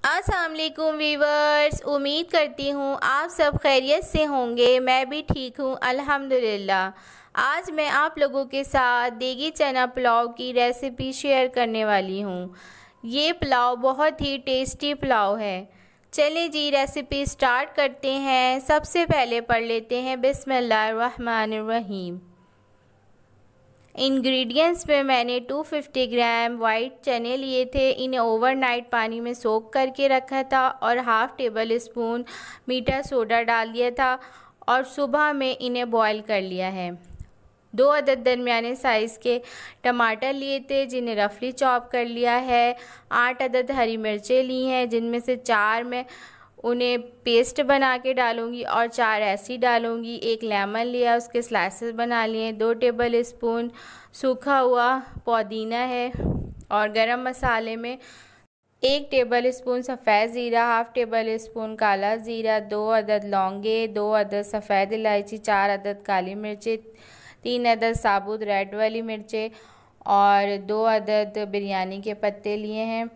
अस्सलाम वालेकुम वीवर्स, उम्मीद करती हूँ आप सब खैरियत से होंगे। मैं भी ठीक हूँ अल्हम्दुलिल्लाह। आज मैं आप लोगों के साथ देगी चना पुलाव की रेसिपी शेयर करने वाली हूँ। ये पुलाव बहुत ही टेस्टी पुलाव है। चलिए जी रेसिपी स्टार्ट करते हैं। सबसे पहले पढ़ लेते हैं बिस्मिल्लाहिर्रहमानिर्रहीम। इंग्रेडिएंट्स में मैंने 250 ग्राम वाइट चने लिए थे। इन्हें ओवरनाइट पानी में सोक करके रखा था और हाफ़ टेबल स्पून मीठा सोडा डाल दिया था और सुबह में इन्हें बॉईल कर लिया है। 2 अदद दरमियाने साइज़ के टमाटर लिए थे जिन्हें रफली चॉप कर लिया है। 8 अदद हरी मिर्चें ली हैं जिनमें से 4 में उन्हें पेस्ट बना के डालूंगी और 4 ऐसी डालूंगी। 1 लेमन लिया, उसके स्लाइसेस बना लिए। 2 टेबल स्पून सूखा हुआ पुदीना है और गरम मसाले में 1 टेबल स्पून सफ़ेद ज़ीरा, हाफ़ टेबल स्पून काला ज़ीरा, 2 अदद लौंगे, 2 अदद सफ़ेद इलायची, 4 अदद काली मिर्चें, 3 अदद साबुत रेड वाली मिर्चें और 2 अदद बिरयानी के पत्ते लिए हैं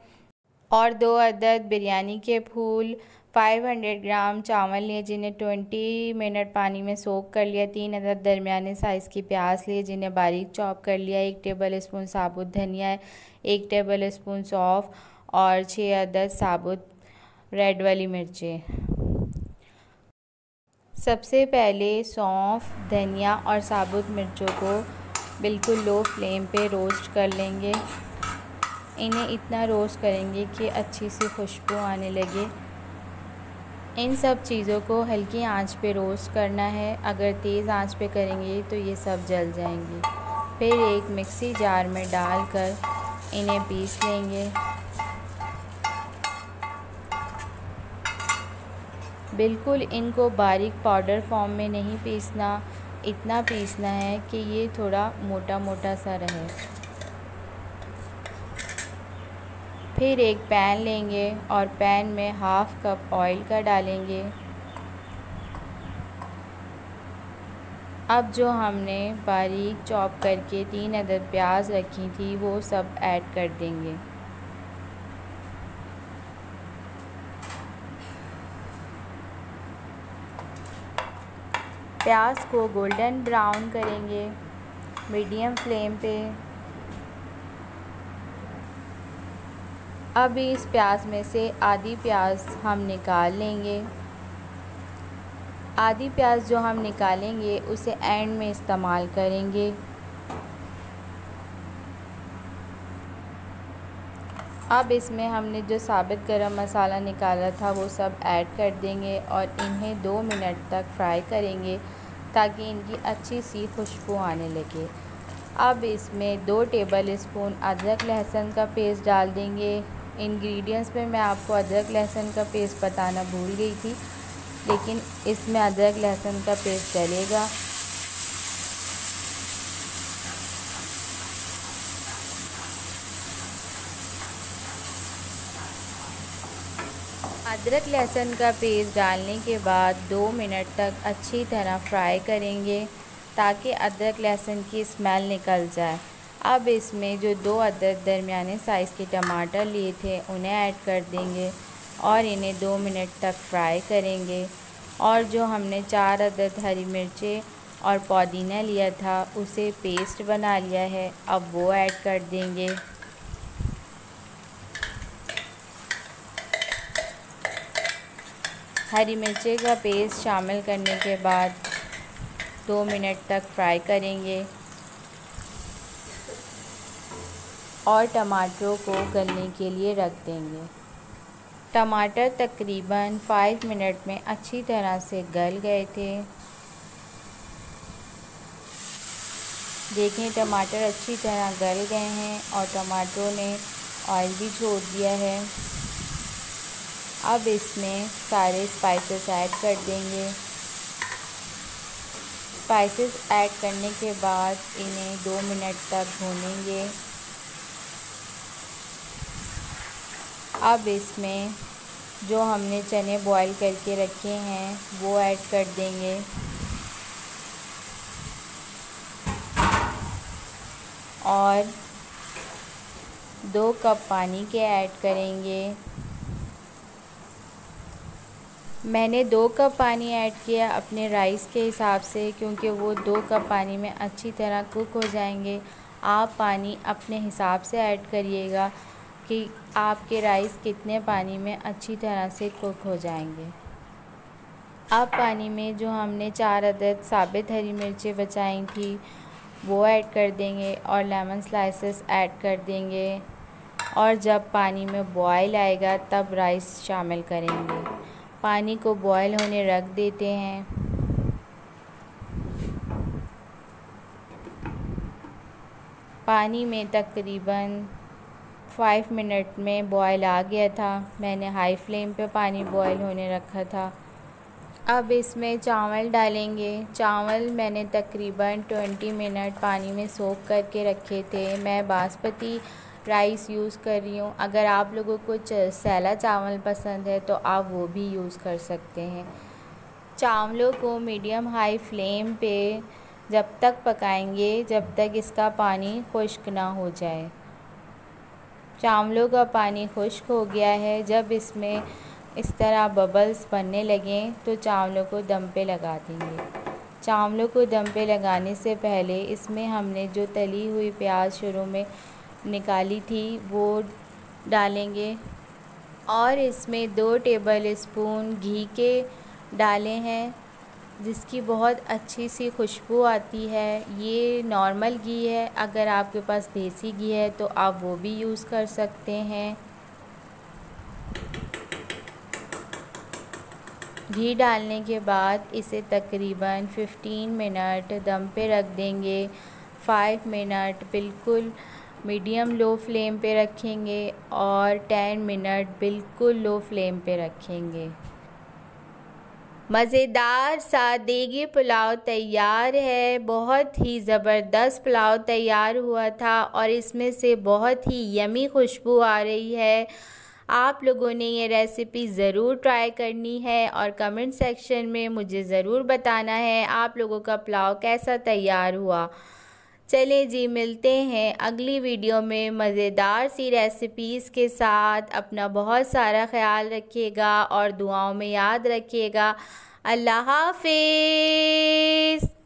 और 2 अदद बिरयानी के फूल। 500 ग्राम चावल लिए जिन्हें 20 मिनट पानी में सोक कर लिया। 3 अदद दरमियाने साइज़ की प्याज लिए जिन्हें बारीक चॉप कर लिया। 1 टेबल स्पून साबुत धनिया, 1 टेबल स्पून सौंफ और 6 अदद साबुत रेड वाली मिर्चें। सबसे पहले सौंफ, धनिया और साबुत मिर्चों को बिल्कुल लो फ्लेम पे रोस्ट कर लेंगे। इन्हें इतना रोस्ट करेंगे कि अच्छी सी खुशबू आने लगे। इन सब चीज़ों को हल्की आंच पे रोस्ट करना है। अगर तेज़ आंच पे करेंगे तो ये सब जल जाएंगे। फिर एक मिक्सी जार में डालकर इन्हें पीस लेंगे। बिल्कुल इनको बारीक पाउडर फॉर्म में नहीं पीसना, इतना पीसना है कि ये थोड़ा मोटा मोटा सा रहे। फिर एक पैन लेंगे और पैन में हाफ़ कप ऑयल का डालेंगे। अब जो हमने बारीक चॉप करके 3 अदद प्याज रखी थी वो सब ऐड कर देंगे। प्याज को गोल्डन ब्राउन करेंगे मीडियम फ्लेम पे। अब इस प्याज में से आधी प्याज हम निकाल लेंगे। आधी प्याज जो हम निकालेंगे उसे एंड में इस्तेमाल करेंगे। अब इसमें हमने जो साबित गरम मसाला निकाला था वो सब ऐड कर देंगे और इन्हें 2 मिनट तक फ्राई करेंगे ताकि इनकी अच्छी सी खुशबू आने लगे। अब इसमें 2 टेबल स्पून अदरक लहसुन का पेस्ट डाल देंगे। इंग्रेडिएंट्स में मैं आपको अदरक लहसुन का पेस्ट बताना भूल गई थी, लेकिन इसमें अदरक लहसुन का पेस्ट डलेगा। अदरक लहसुन का पेस्ट डालने के बाद 2 मिनट तक अच्छी तरह फ्राई करेंगे ताकि अदरक लहसुन की स्मेल निकल जाए। अब इसमें जो 2 अदद दरमियाने साइज़ के टमाटर लिए थे उन्हें ऐड कर देंगे और इन्हें 2 मिनट तक फ्राई करेंगे। और जो हमने 4 अदद हरी मिर्चें और पुदीना लिया था उसे पेस्ट बना लिया है, अब वो ऐड कर देंगे। हरी मिर्चें का पेस्ट शामिल करने के बाद 2 मिनट तक फ्राई करेंगे और टमाटरों को गलने के लिए रख देंगे। टमाटर तकरीबन 5 मिनट में अच्छी तरह से गल गए थे। देखें टमाटर अच्छी तरह गल गए हैं और टमाटरों ने ऑयल भी छोड़ दिया है। अब इसमें सारे स्पाइसेस ऐड कर देंगे। स्पाइसेस ऐड करने के बाद इन्हें 2 मिनट तक भूनेंगे। अब इसमें जो हमने चने बॉईल करके रखे हैं वो ऐड कर देंगे और 2 कप पानी के ऐड करेंगे। मैंने 2 कप पानी ऐड किया अपने राइस के हिसाब से, क्योंकि वो 2 कप पानी में अच्छी तरह कुक हो जाएंगे। आप पानी अपने हिसाब से ऐड करिएगा कि आपके राइस कितने पानी में अच्छी तरह से कुक हो जाएंगे। अब पानी में जो हमने 4 अदद साबित हरी मिर्चें बचाई थी वो ऐड कर देंगे और लेमन स्लाइसेस ऐड कर देंगे, और जब पानी में बॉयल आएगा तब राइस शामिल करेंगे। पानी को बॉयल होने रख देते हैं। पानी में तकरीबन 5 मिनट में बॉयल आ गया था। मैंने हाई फ्लेम पे पानी बॉयल होने रखा था। अब इसमें चावल डालेंगे। चावल मैंने तकरीबन 20 मिनट पानी में सोक करके रखे थे। मैं बासमती राइस यूज़ कर रही हूँ। अगर आप लोगों को सैला चावल पसंद है तो आप वो भी यूज़ कर सकते हैं। चावलों को मीडियम हाई फ्लेम पे जब तक पकाएंगे जब तक इसका पानी खुश्क ना हो जाए। चावलों का पानी खुश्क हो गया है। जब इसमें इस तरह बबल्स बनने लगें तो चावलों को दम पे लगा देंगे। चावलों को दम पे लगाने से पहले इसमें हमने जो तली हुई प्याज शुरू में निकाली थी वो डालेंगे, और इसमें 2 टेबल स्पून घी के डाले हैं, जिसकी बहुत अच्छी सी खुशबू आती है। ये नॉर्मल घी है, अगर आपके पास देसी घी है तो आप वो भी यूज़ कर सकते हैं। घी डालने के बाद इसे तकरीबन 15 मिनट दम पे रख देंगे। 5 मिनट बिल्कुल मीडियम लो फ्लेम पे रखेंगे और 10 मिनट बिल्कुल लो फ्लेम पे रखेंगे। मज़ेदार सा देगी पुलाव तैयार है। बहुत ही ज़बरदस्त पुलाव तैयार हुआ था और इसमें से बहुत ही यमी खुशबू आ रही है। आप लोगों ने ये रेसिपी ज़रूर ट्राई करनी है और कमेंट सेक्शन में मुझे ज़रूर बताना है आप लोगों का पुलाव कैसा तैयार हुआ। चलें जी, मिलते हैं अगली वीडियो में मज़ेदार सी रेसिपीज़ के साथ। अपना बहुत सारा ख्याल रखिएगा और दुआओं में याद रखिएगा। अल्लाह हाफ़िज़।